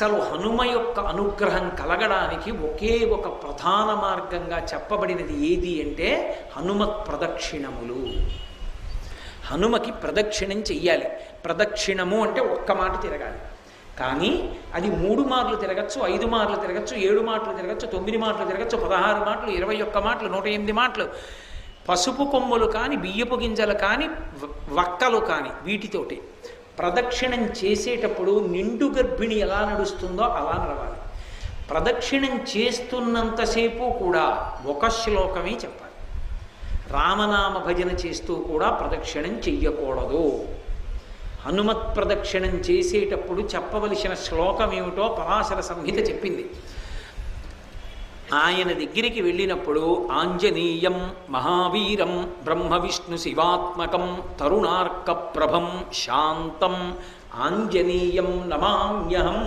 అసలు హనుమ యొక్క అనుగ్రహం కలగడానికి ఒకే ఒక ప్రధాన మార్గంగా చెప్పబడినది ఏది అంటే హనుమత్ ప్రదక్షిణములు. హనుమకి ప్రదక్షిణం చెయ్యాలి. ప్రదక్షిణము అంటే ఒక్క మాట తిరగాలి. కానీ అది 3 మార్లు తిరగచ్చు, 5 మార్లు తిరగచ్చు, 7 మాటలు తిరగచ్చు, 9 మాటలు తిరగచ్చు, 16 మాటలు, 21 మాటలు, 108 మాటలు. పసుపు కొమ్ములు కానీ, బియ్యపు గింజలు కానీ, వక్కలు కానీ వీటితోటి ప్రదక్షిణం చేసేటప్పుడు నిండు గర్భిణి ఎలా నడుస్తుందో అలా నడవాలి. ప్రదక్షిణం చేస్తున్నంతసేపు కూడా ఒక శ్లోకమే చెప్పాలి. రామనామ భజన చేస్తూ కూడా ప్రదక్షిణం చెయ్యకూడదు. హనుమత్ ప్రదక్షిణం చేసేటప్పుడు చెప్పవలసిన శ్లోకం ఏమిటో పరాశర సంహిత చెప్పింది. ఆయన దగ్గరికి వెళ్ళినప్పుడు ఆంజనేయం మహావీరం బ్రహ్మ విష్ణు శివాత్మకం తరుణార్క ప్రభం శాంతం ఆంజనేయం నమామ్యహం